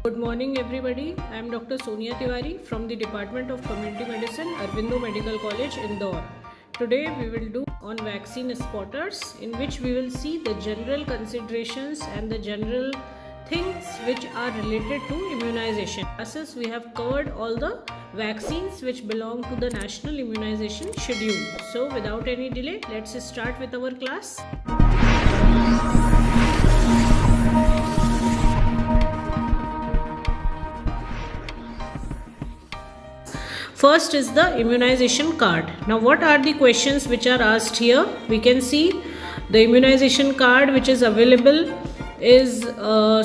Good morning everybody. I am Dr. Sonia Tiwari from the Department of Community Medicine, Arvindo Medical College, Indore. Today we will do on vaccine spotters, in which we will see the general considerations and the general things which are related to immunization. Classes we have covered all the vaccines which belong to the national immunization schedule. So without any delay, let's start with our class. First is the immunization card. Now what are the questions which are asked here? We can see the immunization card which is available is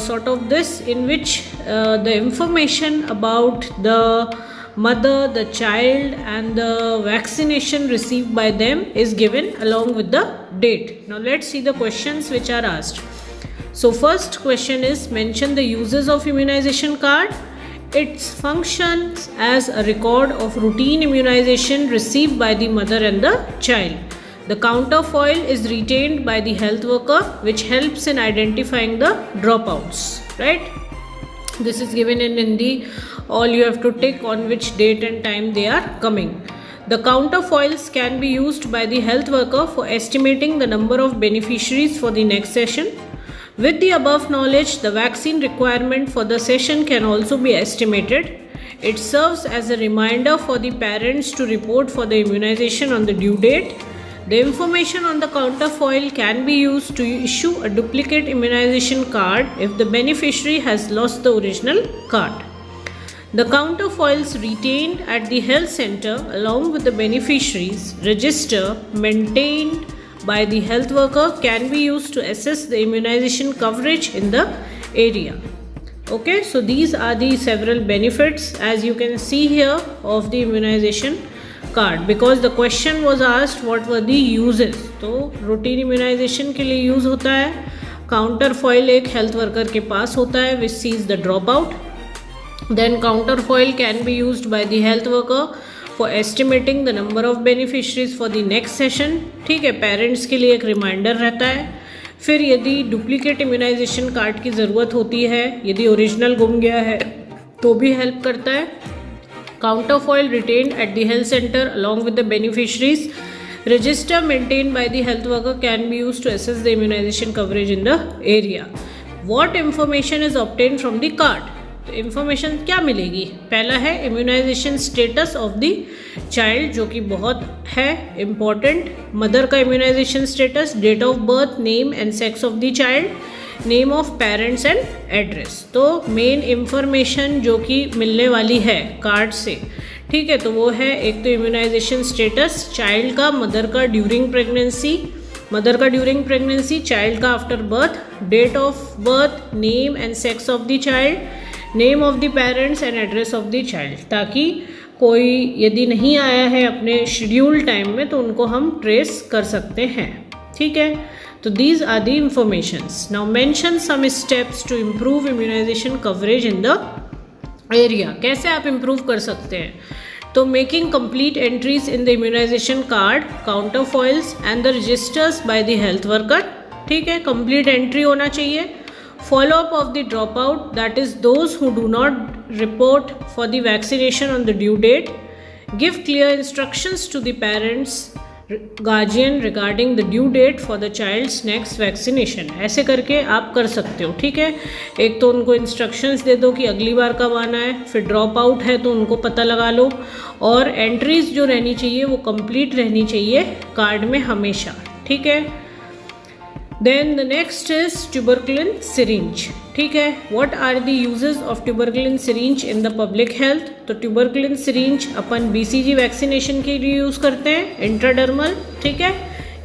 sort of this, in which the information about the mother, the child and the vaccination received by them is given along with the date. Now let's see the questions which are asked. So first question is, mention the uses of immunization card. It functions as a record of routine immunization received by the mother and the child. The counterfoil is retained by the health worker, which helps in identifying the dropouts. Right? This is given in Hindi. All you have to tick on which date and time they are coming. The counterfoils can be used by the health worker for estimating the number of beneficiaries for the next session. With the above knowledge, the vaccine requirement for the session can also be estimated. It serves as a reminder for the parents to report for the immunization on the due date. The information on the counterfoil can be used to issue a duplicate immunization card if the beneficiary has lost the original card. The counterfoils retained at the health center along with the beneficiaries register maintained by the health worker can be used to assess the immunization coverage in the area. Okay, so these are the several benefits, as you can see here, of the immunization card, because the question was asked what were the uses. तो routine immunization के लिए use होता है, counterfoil एक health worker के पास होता है which sees the dropout. Then counterfoil can be used by the health worker for estimating the number of beneficiaries for the next session. ठीक है, पेरेंट्स के लिए एक रिमाइंडर रहता है. फिर यदि डुप्लीकेट इम्यूनाइजेशन कार्ड की ज़रूरत होती है, यदि ओरिजिनल गुम गया है तो भी हेल्प करता है. Counterfoil retained at the health centre along with the beneficiaries register maintained by the health worker can be use to assess the immunization coverage in the area. What information is obtained from the card? तो information क्या मिलेगी? पहला है immunization status of the child, जो कि बहुत है important. Mother का immunization status, date of birth, name and sex of the child, name of parents and address. तो मेन इन्फॉर्मेशन जो कि मिलने वाली है कार्ड से, ठीक है, तो वो है एक तो इम्यूनाइजेशन स्टेटस चाइल्ड का, मदर का ड्यूरिंग प्रेगनेंसी, चाइल्ड का after birth, date of birth, name and sex of the child, name of the parents and address of the child, ताकि कोई यदि नहीं आया है अपने शेड्यूल टाइम में तो उनको हम ट्रेस कर सकते हैं. ठीक है, तो these are the informations. Now mention some steps to improve immunization coverage in the area. कैसे आप इम्प्रूव कर सकते हैं? तो making complete entries in the immunization card, counterfoils and the registers by the health worker. ठीक है, complete entry होना चाहिए. Follow up of the dropout, that is those who do not report for the vaccination on the due date. Give clear instructions to the parents, guardian regarding the due date for the child's next vaccination. ऐसे करके आप कर सकते हो. ठीक है, एक तो उनको इंस्ट्रक्शंस दे दो कि अगली बार कब आना है, फिर ड्रॉप आउट है तो उनको पता लगा लो, और एंट्रीज जो रहनी चाहिए वो कंप्लीट रहनी चाहिए कार्ड में हमेशा. ठीक है. Then the next is tuberculin syringe. ठीक है, what are the uses of tuberculin syringe in the public health? तो tuberculin syringe अपन BCG वैक्सीनेशन के लिए यूज़ करते हैं, इंट्राडर्मल. ठीक है,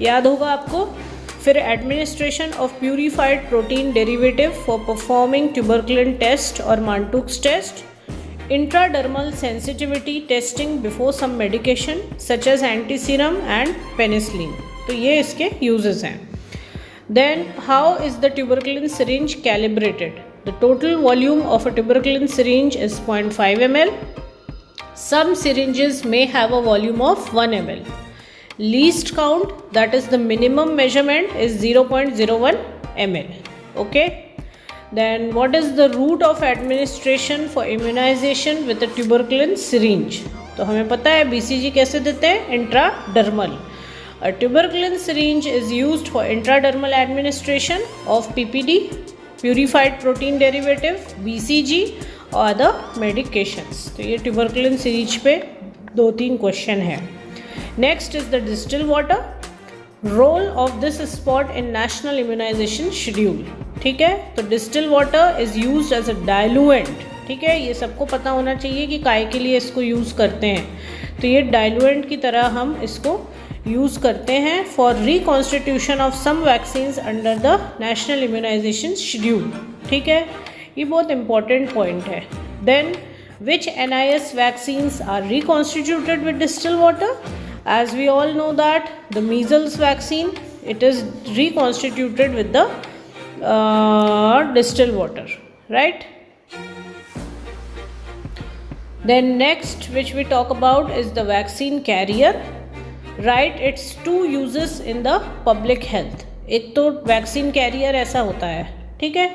याद होगा आपको. फिर administration of purified protein derivative for performing tuberculin test और Mantoux test. Intradermal sensitivity testing before some medication such as antiserum and penicillin. तो ये इसके यूजेस हैं. Then how is the tuberculin syringe calibrated? The total volume of a tuberculin syringe is 0.5 ml. Some syringes may have a volume of 1 ml. Least count, that is the minimum measurement, is 0.01 ml. Okay. Then what is the route of administration for immunization with a tuberculin syringe? तो हमें पता है BCG कैसे देते हैं, intradermal. A tuberculin syringe is used for intradermal administration of PPD, purified protein derivative, BCG और other medications. तो ये tuberculin syringe पे 2-3 क्वेश्चन है. Next is the distilled water. Role of this spot in national immunisation schedule. ठीक है, तो distil water is used as a diluent. ठीक है, ये सबको पता होना चाहिए कि काय के लिए इसको यूज़ करते हैं. तो ये डाइलुएंट की तरह हम इसको यूज़ करते हैं for reconstitution of some vaccines under the national immunisation schedule. ठीक है, ये बहुत इंपॉर्टेंट पॉइंट है. Then which NIS vaccines are reconstituted with distil water? As we all know that the measles vaccine, it is reconstituted with the distilled water, right? Then next which we talk about is the vaccine carrier, right? Its 2 uses in the public health. एक तो vaccine carrier ऐसा होता है, ठीक है,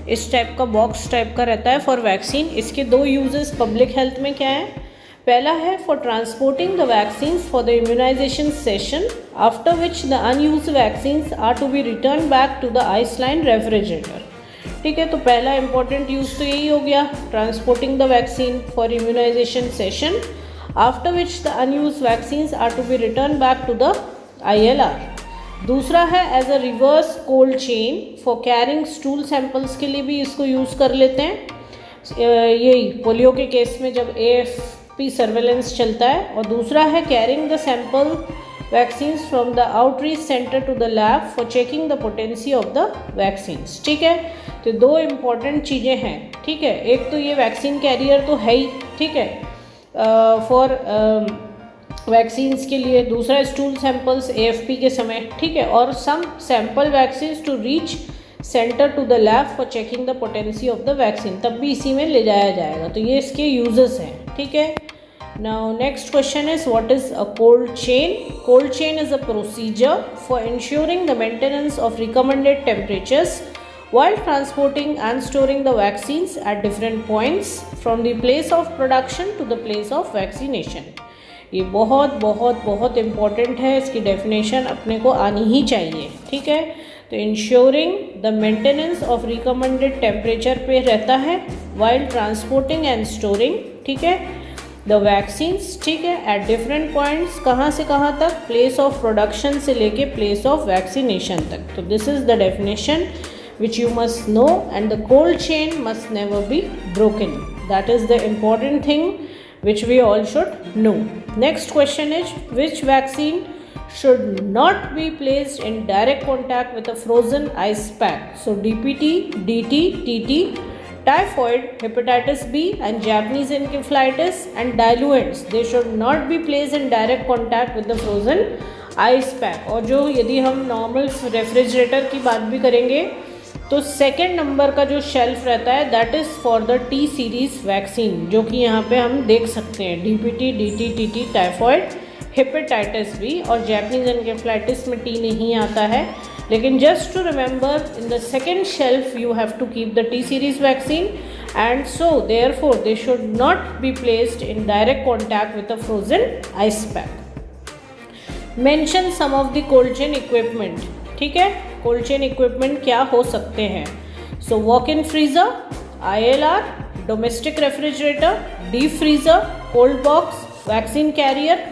इस type का box type का रहता है फॉर वैक्सीन. इसके 2 यूजेस पब्लिक हेल्थ में क्या है? पहला है for transporting the vaccines for the immunization session, after which the unused vaccines are to be return back to the ice line refrigerator. ठीक है, तो पहला इंपॉर्टेंट यूज़ तो यही हो गया, transporting the vaccine for immunisation session, after which the unused vaccines are to be return back to the ILR. दूसरा है as a reverse cold chain for carrying stool samples के लिए भी इसको यूज़ कर लेते हैं. यही पोलियो के केस में जब AFP सर्वेलेंस चलता है. और दूसरा है carrying the sample vaccines from the outreach centre to the lab for checking the potency of the vaccines. ठीक है, तो 2 इम्पॉर्टेंट चीज़ें हैं. ठीक है, एक तो ये वैक्सीन कैरियर तो है ही, ठीक है, फॉर वैक्सीन्स के लिए. दूसरा स्टूल सैंपल्स AFP के समय, ठीक है, और some sample vaccines to reach centre to the lab for checking the potency of the vaccine, तब भी इसी में ले जाया जाएगा. तो ये इसके यूजेस हैं. ठीक है, now next question is what is a cold chain? Cold chain is a procedure for ensuring the maintenance of recommended temperatures while transporting and storing the vaccines at different points from the place of production to the place of vaccination. ये बहुत बहुत बहुत important है, इसकी definition अपने को आनी ही चाहिए. ठीक है, तो ensuring the maintenance of recommended temperature पे रहता है वाइल ट्रांसपोर्टिंग एंड स्टोरिंग, ठीक है, द वैक्सीन्स, ठीक है, एट डिफरेंट पॉइंट्स. कहाँ से कहाँ तक? प्लेस ऑफ प्रोडक्शन से लेके प्लेस ऑफ वैक्सीनेशन तक. तो this is the definition which you must know, and the cold chain must never be broken. That is the important thing which we all should know. Next question is which vaccine should not be placed in direct contact with a frozen ice pack? So DPT, DT, TT, typhoid, hepatitis B and Japanese encephalitis and diluents, they should not be placed in direct contact with the frozen ice pack. और जो यदि हम normal refrigerator की बात भी करेंगे तो second number का जो शेल्फ रहता है that is for the T series vaccine, जो कि यहाँ पे हम देख सकते हैं. DPT, DT, TT, typhoid, hepatitis B और जैपनीज एनकेफ्लाइटिस में T नहीं आता है. लेकिन just to remember in the second shelf you have to keep the T series vaccine and so therefore they should not be placed in direct contact with a frozen ice pack. Mention some of the cold chain equipment. ठीक है, cold chain equipment क्या हो सकते हैं? So walk in freezer, ILR, domestic refrigerator, deep freezer, cold box, vaccine carrier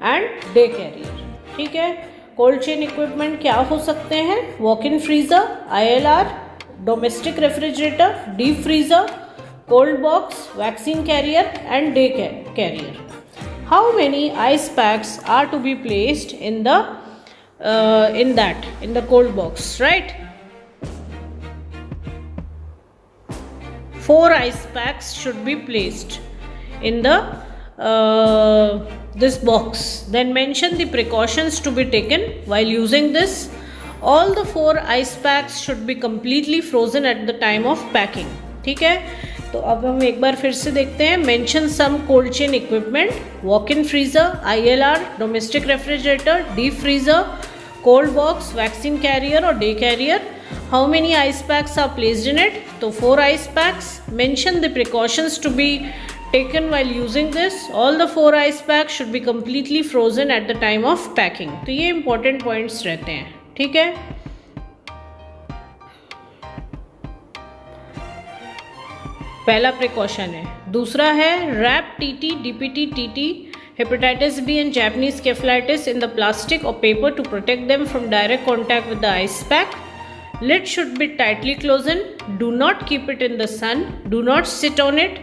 and day carrier. ठीक है, cold chain equipment क्या हो सकते हैं? Walk in freezer, ILR, domestic refrigerator, deep freezer, cold box, vaccine carrier and day carrier. How many ice packs are to be placed in the cold box, right? 4 ice packs should be placed in the this box. Then mention the precautions to be taken while using this. All the 4 ice packs should be completely frozen at the time of packing. ठीक है, तो अब हम एक बार फिर से देखते हैं. Mention some cold chain equipment, walk in freezer, ILR, domestic refrigerator, deep freezer, cold box, vaccine carrier और day carrier. How many ice packs are placed in it? तो 4 ice packs. Mention the precautions to be taken while using this. All the 4 ice packs should be completely frozen at the time of packing. तो ये important points रहते हैं, ठीक है. पहला precaution है. दूसरा है wrap TT, DPT, TT, hepatitis B and Japanese encephalitis in the plastic or paper to protect them from direct contact with the ice pack. Lid should be tightly closed. Do not keep it in the sun. Do not sit on it.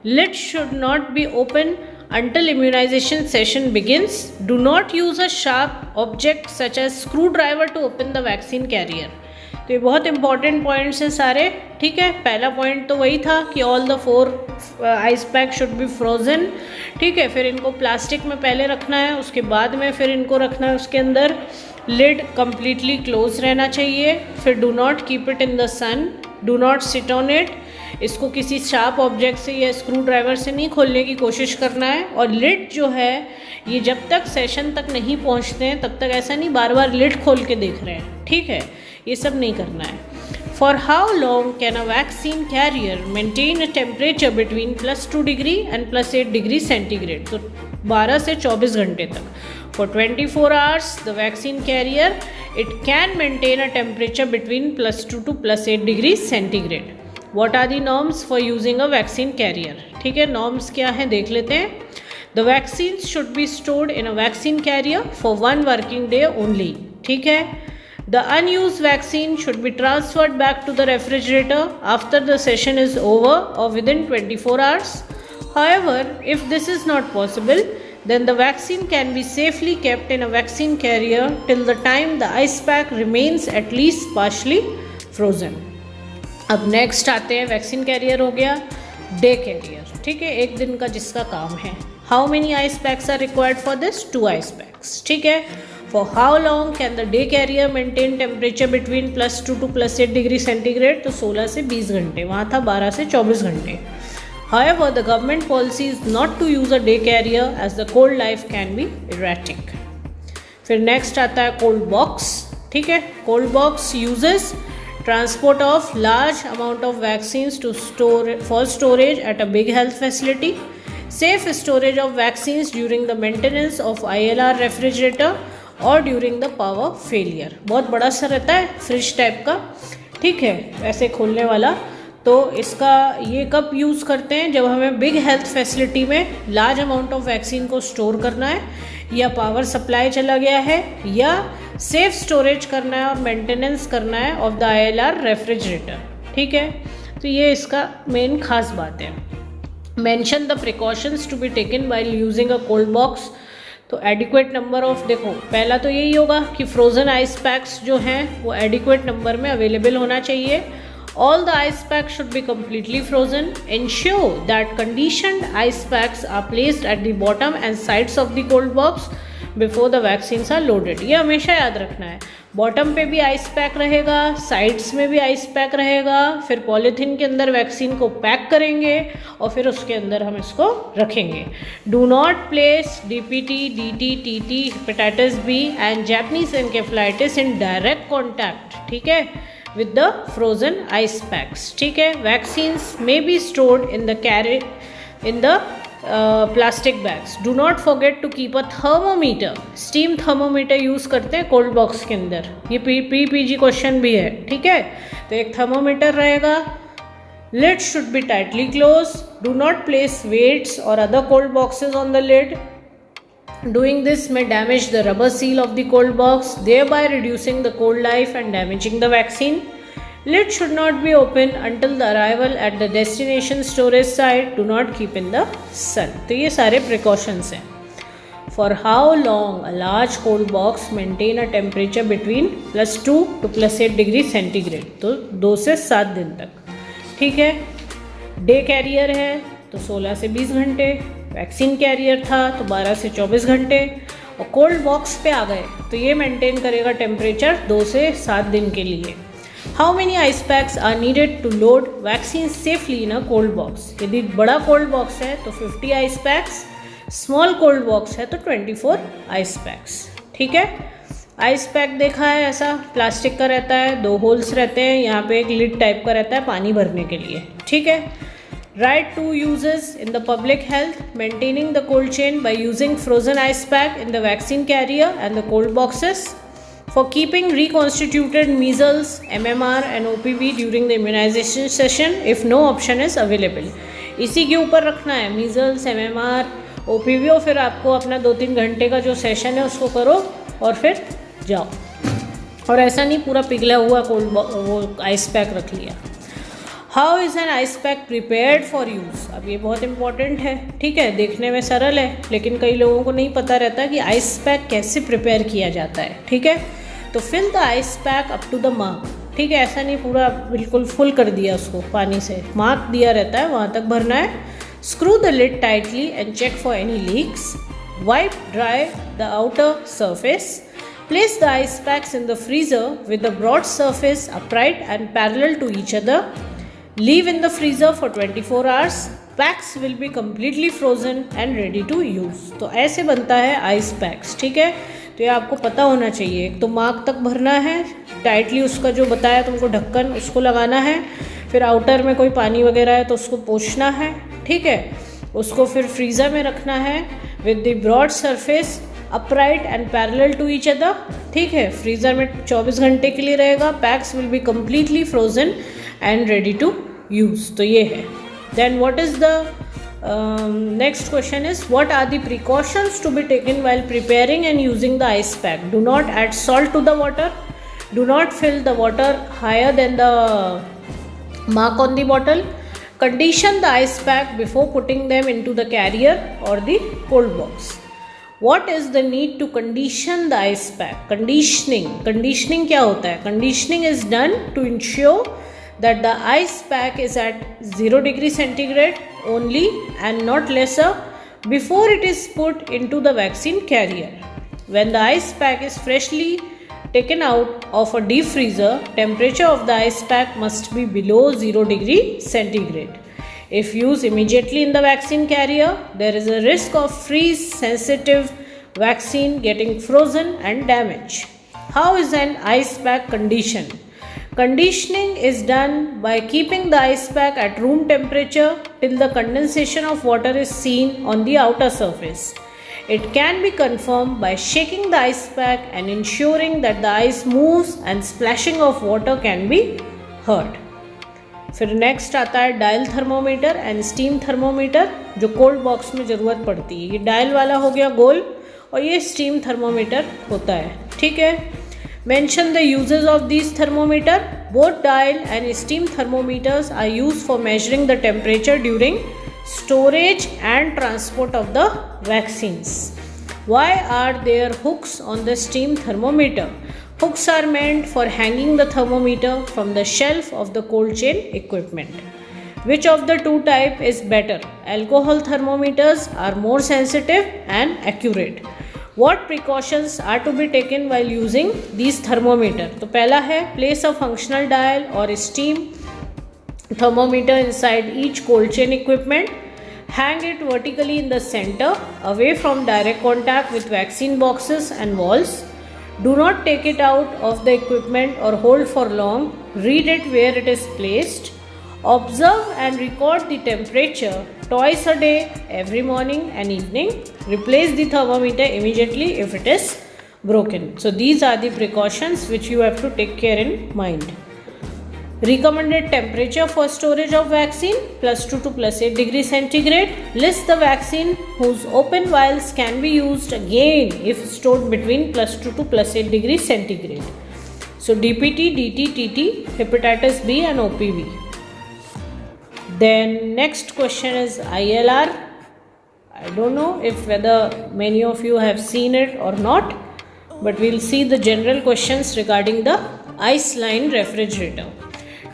Lid should not be open until immunization session begins. Do not use a sharp object such as screwdriver to open the vaccine carrier. तो ये बहुत important points हैं सारे, ठीक है. पहला point तो वही था कि all the 4 ice pack should be frozen, ठीक है. फिर इनको प्लास्टिक में पहले रखना है, उसके बाद में फिर इनको रखना है उसके अंदर. लिड कम्प्लीटली क्लोज रहना चाहिए. फिर do not keep it in the sun, do not sit on it. इसको किसी शार्प ऑब्जेक्ट से या स्क्रू ड्राइवर से नहीं खोलने की कोशिश करना है. और लिड जो है ये जब तक सेशन तक नहीं पहुंचते हैं तब तक ऐसा नहीं बार बार लिड खोल के देख रहे हैं, ठीक है. ये सब नहीं करना है. For how long can a vaccine carrier maintain a temperature between +2 degree and +8 degree centigrade. तो 12 से 24 घंटे तक. For 24 hours, the vaccine carrier, it can maintain a temperature between +2 to +8 degrees centigrade. What are the norms for using a vaccine carrier? ठीक है, norms क्या हैं देख लेते हैं. The vaccines should be stored in a vaccine carrier for 1 working day only. ठीक है. The unused vaccine should be transferred back to the refrigerator after the session is over or within 24 hours. However, if this is not possible, then the vaccine can be safely kept in a vaccine carrier till the time the ice pack remains at least partially frozen. अब next आते हैं, vaccine carrier हो गया, day carrier, ठीक है, एक दिन का जिसका काम है. How many ice packs are required for this? 2 ice packs, ठीक है. For how long can the day carrier maintain temperature between +2 to +8 degree centigrade? तो 16 से 20 घंटे, वहाँ था 12 से 24 घंटे. However, the government policy is not to use a day carrier as the cold life can be erratic. फिर next आता है कोल्ड बॉक्स, ठीक है. Cold box uses transport of large amount of vaccines to store for storage at a big health facility. Safe storage of vaccines during the maintenance of ILR refrigerator और during the power failure. बहुत बड़ा सा रहता है, fridge type का, ठीक है, ऐसे खोलने वाला. तो इसका ये कब यूज़ करते हैं? जब हमें बिग हेल्थ फैसिलिटी में लार्ज अमाउंट ऑफ वैक्सीन को स्टोर करना है, या पावर सप्लाई चला गया है, या सेफ स्टोरेज करना है और मेंटेनेंस करना है ऑफ द ILR रेफ्रिजरेटर, ठीक है. तो ये इसका मेन खास बात है. Mention the precautions to be taken while using a cold box. तो एडिक्वेट नंबर ऑफ, देखो पहला तो यही होगा कि फ्रोज़न आइस पैक्स जो हैं वो एडिक्वेट नंबर में अवेलेबल होना चाहिए. All the ice packs should be completely frozen. Ensure that conditioned ice packs are placed at the bottom and sides of the cold box before the vaccines are loaded. ये हमेशा याद रखना है. Bottom पे भी ice pack रहेगा, sides में भी आइस पैक रहेगा. फिर पॉलीथीन के अंदर वैक्सीन को पैक करेंगे और फिर उसके अंदर हम इसको रखेंगे. Do not place DPT, DT, TT, hepatitis B and Japanese encephalitis in direct contact, ठीक है, with the frozen ice packs, ठीक है. Vaccines may be stored in the plastic bags. Do not forget to keep a thermometer. Steam thermometer use करते हैं cold box के अंदर. ये PPG question भी है, ठीक है. तो एक थर्मोमीटर रहेगा. Lid should be tightly closed. Do not place weights or other cold boxes on the lid. Doing this may damage the rubber seal of the cold box, thereby reducing the cold life and damaging the vaccine. Lid should not be open until the arrival at the destination storage site. Do not keep in the sun. तो ये सारे precautions हैं. For how long a large cold box maintain a temperature between +2 to +8 degree centigrade? तो 2 से 7 दिन तक, ठीक है. डे कैरियर है तो 16 से 20 घंटे. वैक्सीन कैरियर था तो 12 से 24 घंटे. और कोल्ड बॉक्स पे आ गए तो ये मेंटेन करेगा टेम्परेचर 2 से 7 दिन के लिए. How many ice packs are needed to load vaccine safely in a cold box? यदि बड़ा कोल्ड बॉक्स है तो 50 ice packs, small cold box है तो 24 आइस पैक्स, ठीक है. आइस पैक देखा है, ऐसा प्लास्टिक का रहता है, 2 होल्स रहते हैं, यहाँ पे एक लिड टाइप का रहता है पानी भरने के लिए, ठीक है। Right to uses in the public health, maintaining the cold chain by using frozen ice pack in the vaccine carrier and the cold boxes, for keeping reconstituted measles, MMR and OPV during the immunization session if no option is available। इसी के ऊपर रखना है measles, MMR, OPV, और फिर आपको अपना 2-3 घंटे का जो सेशन है उसको करो और फिर जाओ। और ऐसा नहीं पूरा पिघला हुआ कोल्ड वो आइस पैक रख लिया। How is an ice pack prepared for use? अब ये बहुत इंपॉर्टेंट है, ठीक है। देखने में सरल है लेकिन कई लोगों को नहीं पता रहता कि आइस पैक कैसे प्रिपेयर किया जाता है, ठीक है। तो fill the ice pack up to the mark, ठीक है। ऐसा नहीं पूरा बिल्कुल फुल कर दिया उसको पानी से, मार्क दिया रहता है वहाँ तक भरना है। Screw the lid tightly and check for any leaks, wipe dry the outer surface, place the ice packs in the freezer with the broad surface upright and parallel to each other, leave in the freezer for 24 hours, packs will be completely frozen and ready to use। तो ऐसे बनता है ice packs, ठीक है। तो ये आपको पता होना चाहिए, एक तो मार्क तक भरना है टाइटली, उसका जो बताया तुमको ढक्कन उसको लगाना है, फिर आउटर में कोई पानी वगैरह है तो उसको पोंछना है, ठीक है। उसको फिर फ्रीज़र में रखना है with the broad surface upright and parallel to each other, ठीक है। फ्रीज़र में 24 घंटे के लिए रहेगा। Packs will be completely frozen and ready to use. तो ये है। Then what is the next question is, what are the precautions to be taken while preparing and using the ice pack? Do not add salt to the water, do not fill the water higher than the mark on the bottle, condition the ice pack before putting them into the carrier or the cold box। What is the need to condition the ice pack? Conditioning क्या होता है? Conditioning is done to ensure that the ice pack is at 0 degree centigrade only and not lesser before it is put into the vaccine carrier। When the ice pack is freshly taken out of a deep freezer, temperature of the ice pack must be below 0 degree centigrade। If used immediately in the vaccine carrier, there is a risk of freeze sensitive vaccine getting frozen and damaged। How is an ice pack conditioned? Conditioning is done by keeping the ice pack at room temperature till the condensation of water is seen on the outer surface। It can be confirmed by shaking the ice pack and ensuring that the ice moves and splashing of water can be heard। फिर next आता है dial thermometer and steam thermometer, जो cold box में ज़रूरत पड़ती है। ये dial वाला हो गया गोल और ये स्टीम थर्मोमीटर होता है, ठीक है। Mention the uses of these thermometer। Both dial and steam thermometers are used for measuring the temperature during storage and transport of the vaccines। Why are there hooks on the steam thermometer? Hooks are meant for hanging the thermometer from the shelf of the cold chain equipment। Which of the two type is better? Alcohol thermometers are more sensitive and accurate। What precautions are to be taken while using these thermometer? तो पहला है, place a functional dial or steam thermometer inside each cold chain equipment, hang it vertically in the center away from direct contact with vaccine boxes and walls, do not take it out of the equipment or hold for long, read it where it is placed, observe and record the temperature twice a day, every morning and evening, replace the thermometer immediately if it is broken। So these are the precautions which you have to take care in mind। Recommended temperature for storage of vaccine +2 to +8 degree centigrade। List the vaccine whose open vials can be used again if stored between +2 to +8 degree centigrade। So DPT, DT, TT, hepatitis B and OPV। Then next question is ILR। I don't know if whether many of you have seen it or not, but we'll see the general questions regarding the ice line refrigerator।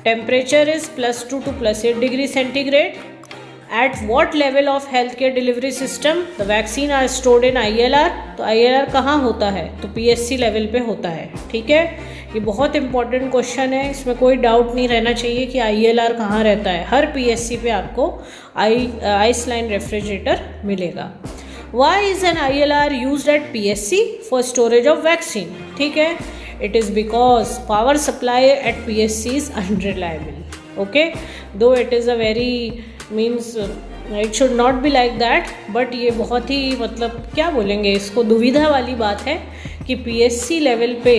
Temperature is +2 to +8 degree centigrade। At what level of healthcare delivery system the vaccine are stored in ILR? तो ILR कहाँ होता है? तो PSC level पे होता है, ठीक है। ये बहुत इंपॉर्टेंट क्वेश्चन है, इसमें कोई डाउट नहीं रहना चाहिए कि ILR कहाँ रहता है। हर PSC पे आपको आइस लाइन रेफ्रिजरेटर मिलेगा। Why is an ILR used at PSC? For storage of vaccine। ठीक है, it is because power supply at PSC is unreliable. Okay, though it is a very means it should not be like that, but ये बहुत ही मतलब क्या बोलेंगे इसको, दुविधा वाली बात है कि PSC लेवल पे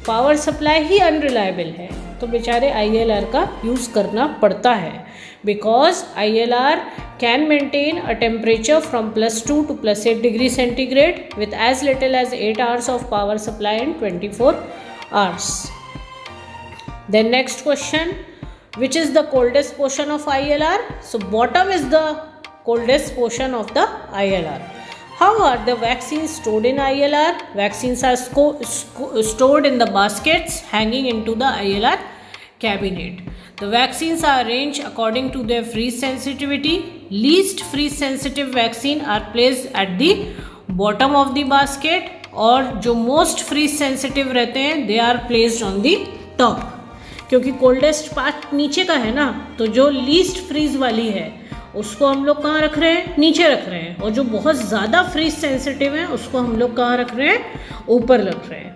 पावर सप्लाई ही अनरिलायबल है, तो बेचारे ILR का यूज़ करना पड़ता है, because ILR can maintain a temperature from +2 to +8 degree centigrade with as little as 8 hours of power supply in 24 hours. Then next question, which is the coldest portion of ILR? So bottom is the coldest portion of the ILR. How are the vaccines stored in ILR? Vaccines are stored in the baskets hanging into the ILR cabinet. The vaccines are arranged according to their freeze sensitivity. Least freeze sensitive vaccine are placed at the bottom of the basket, और जो most freeze sensitive रहते हैं they are placed on the top, क्योंकि coldest part नीचे का है ना, तो जो लीस्ट फ्रीज वाली है उसको हम लोग कहाँ रख रहे हैं, नीचे रख रहे हैं, और जो बहुत ज़्यादा फ्रीज सेंसिटिव है उसको हम लोग कहाँ रख रहे हैं, ऊपर रख रहे हैं.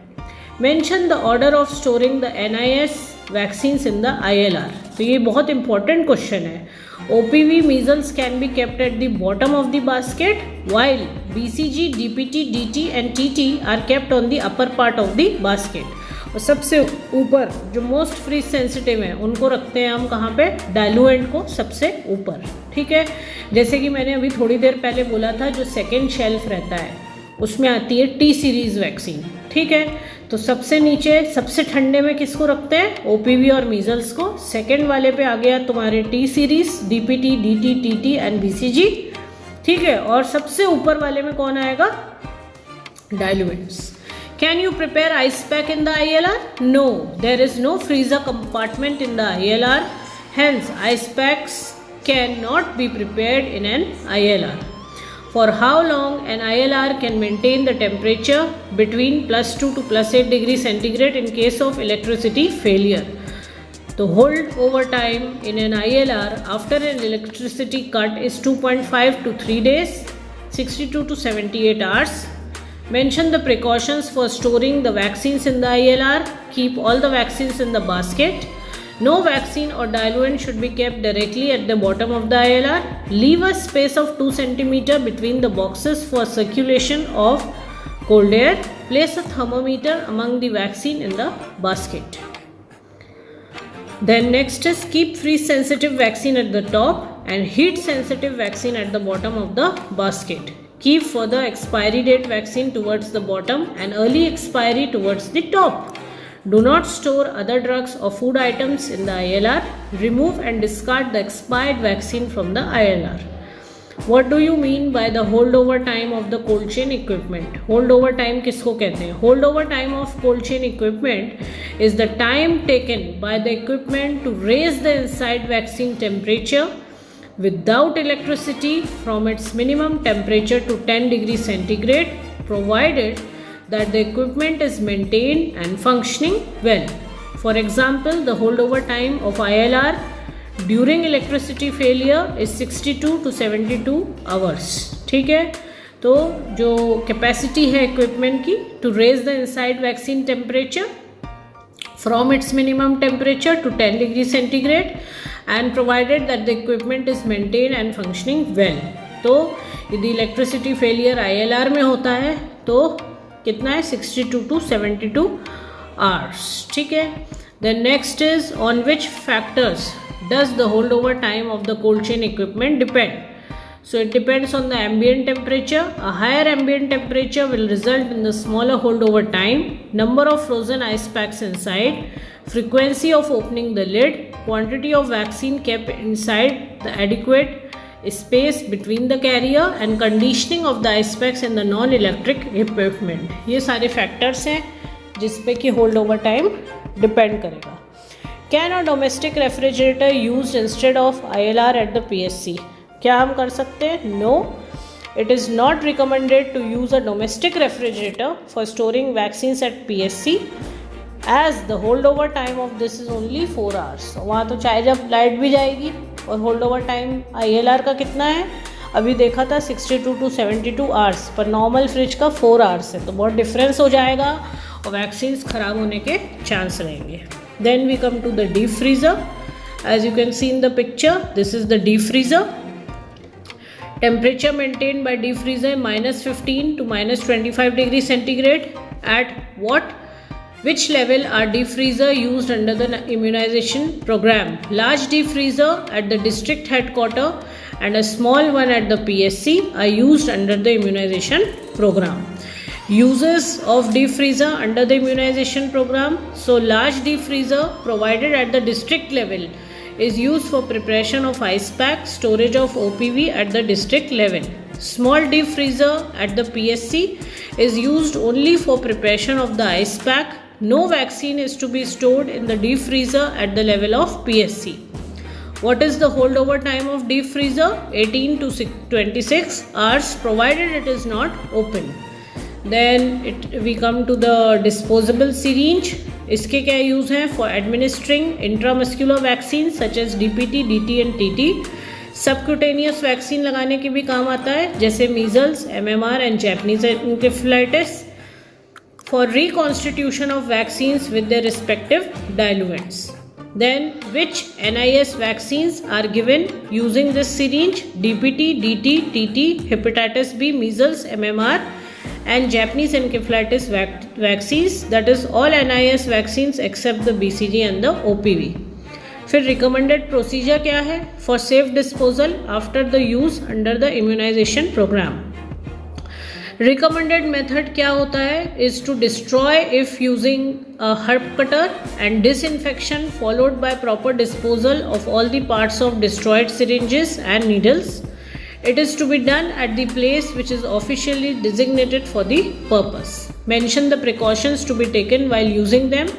Mention the order of storing the NIS vaccines in the ILR. तो ये बहुत इंपॉर्टेंट क्वेश्चन है. OPV measles can be kept at the bottom of the basket, while BCG, DPT, DT and TT are kept on the upper part of the basket. और सबसे ऊपर जो most freeze sensitive हैं उनको रखते हैं हम कहाँ पे, डाइल्यूएंट को सबसे ऊपर. ठीक है, जैसे कि मैंने अभी थोड़ी देर पहले बोला था, जो सेकेंड शेल्फ रहता है उसमें आती है T सीरीज़ वैक्सीन. ठीक है, तो सबसे नीचे सबसे ठंडे में किसको रखते हैं, OPV और मीजल्स को. सेकेंड वाले पे आ गया तुम्हारे T series, DPT, DT, TT and BCG. ठीक है, और सबसे ऊपर वाले में कौन आएगा, diluents. Can you prepare ice pack in the ILR? No, there is no freezer compartment in the ILR, hence ice packs can not be prepared in an ILR. For how long an ILR can maintain the temperature between +2 to +8 degree centigrade in case of electricity failure? The hold over time in an ILR after an electricity cut is 2.5 to 3 days, 62 to 78 hours. Mention the precautions for storing the vaccines in the ILR. Keep all the vaccines in the basket. No vaccine or diluent should be kept directly at the bottom of the ILR. Leave a space of 2 cm between the boxes for circulation of cold air. Place a thermometer among the vaccine in the basket. Then next is keep freeze sensitive vaccine at the top and heat sensitive vaccine at the bottom of the basket. Keep further expiry date vaccine towards the bottom and early expiry towards the top. Do not store other drugs or food items in the ILR. Remove and discard the expired vaccine from the ILR. What do you mean by the holdover time of the cold chain equipment? Holdover time किसको कहते हैं? Holdover time of cold chain equipment is the time taken by the equipment to raise the inside vaccine temperature without electricity from its minimum temperature to 10 degrees centigrade, provided that the equipment is maintained and functioning well. For example, the holdover time of ILR during electricity failure is 62 to 72 hours. ठीक है, तो जो capacity है equipment की to raise the inside vaccine temperature from its minimum temperature to 10 degrees centigrade and provided that the equipment is maintained and functioning well. तो यदि electricity failure ILR में होता है तो कितना है, 62 to 72 hours. ठीक है, then next is on which factors does the holdover time of the cold chain equipment depend? So it depends on the ambient temperature. A higher ambient temperature will result in the smaller holdover time, number of frozen ice packs inside, frequency of opening the lid, quantity of vaccine kept inside the adequate space between the carrier and conditioning of the ice packs in the non-electric equipment. ये सारे factors हैं जिस पे कि hold over time depend करेगा. Can a domestic refrigerator use instead of ILR at the PSC? क्या हम कर सकते हैं? No, it is not recommended to use a domestic refrigerator for storing vaccines at PSC as the holdover time of this is only 4 hours. वहाँ तो चाहे जब light भी जाएगी और होल्ड ओवर टाइम ILR का कितना है, अभी देखा था 62 to 72 आवर्स, पर नॉर्मल फ्रिज का 4 आवर्स है, तो बहुत डिफरेंस हो जाएगा. और वैक्सीन्स ख़राब होने के चांस रहेंगे. Then we come to the deep freezer. As you can see in the picture, this is the deep freezer. Temperature maintained by deep freezer -15 to -25 degrees centigrade. At which level are deep freezer used under the immunization program? Large deep freezer at the district headquarters and a small one at the PSC are used under the immunization program. Uses of deep freezer under the immunization program. So large deep freezer provided at the district level is used for preparation of ice pack, storage of OPV at the district level. Small deep freezer at the PSC is used only for preparation of the ice pack. No vaccine is to be stored in the deep freezer at the level of PSC. What is the holdover time of deep freezer? 18 to 26 hours provided it is not open. Then we come to the disposable syringe. इसके क्या use हैं? For administering intramuscular vaccine such as DPT, DT and TT. Subcutaneous vaccine लगाने के भी काम आता है, जैसे measles, MMR and Japanese encephalitis. For reconstitution of vaccines with their respective diluents. Then which NIS vaccines are given using this syringe? DPT, DT, TT, hepatitis B, measles, MMR and Japanese encephalitis vaccines, that is all NIS vaccines except the BCG and the OPV. फिर recommended procedure क्या है? For safe disposal after the use under the immunization program. Recommended method क्या होता है? Is to destroy if using a herb cutter and disinfection followed by proper disposal of all the parts of destroyed syringes and needles. It is to be done at the place which is officially designated for the purpose. Mention the precautions to be taken while using them.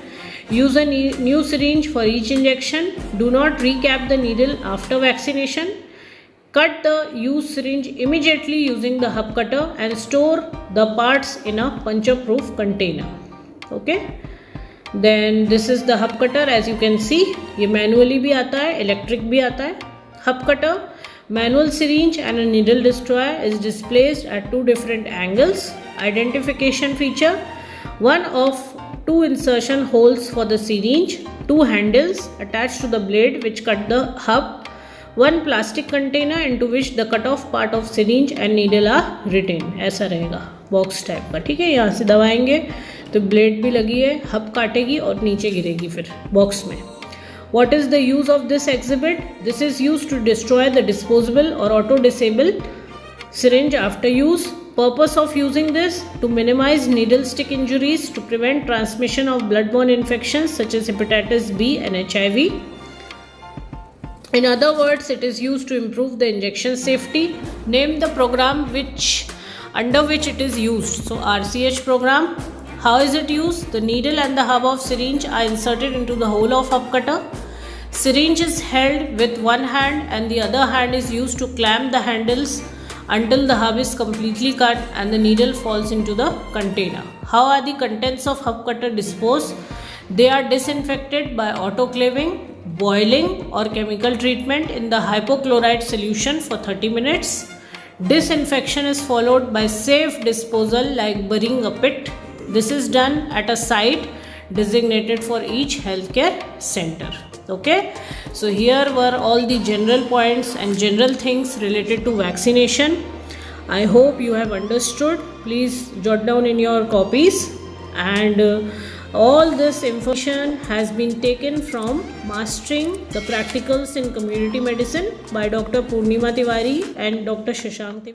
Use a new syringe for each injection. Do not recap the needle after vaccination. Cut the used syringe immediately using the hub cutter and store the parts in a puncture-proof container. Okay. Then this is the hub cutter. As you can see, ये manually भी आता है, electric भी आता है. Hub cutter. Manual syringe and a needle destroyer is displaced at two different angles. Identification feature: one of two insertion holes for the syringe, two handles attached to the blade which cut the hub, one plastic container into which the cut off part of syringe and needle are retained. ऐसा रहेगा box type का. ठीक है, यहाँ से दबाएंगे तो blade भी लगी है, हब काटेगी और नीचे गिरेगी फिर बॉक्स में. What is the use of this exhibit? This is used to destroy the disposable or auto-disable syringe after use. Purpose of using this: to minimize needle stick injuries, to prevent transmission of bloodborne infections such as hepatitis B and HIV. In other words, it is used to improve the injection safety. Name the program under which it is used. So RCH program. How is it used? The needle and the hub of syringe are inserted into the hole of hub cutter. Syringe is held with one hand and the other hand is used to clamp the handles until the hub is completely cut and the needle falls into the container. How are the contents of hub cutter disposed? They are disinfected by autoclaving, boiling or chemical treatment in the hypochlorite solution for 30 minutes. Disinfection is followed by safe disposal like burying a pit. This is done at a site designated for each healthcare center. Okay, so here were all the general points and general things related to vaccination. I hope you have understood. Please jot down in your copies. And all this information has been taken from Mastering the Practicals in Community Medicine by Dr. Purnima Tiwari and Dr. Shashank Tiwari.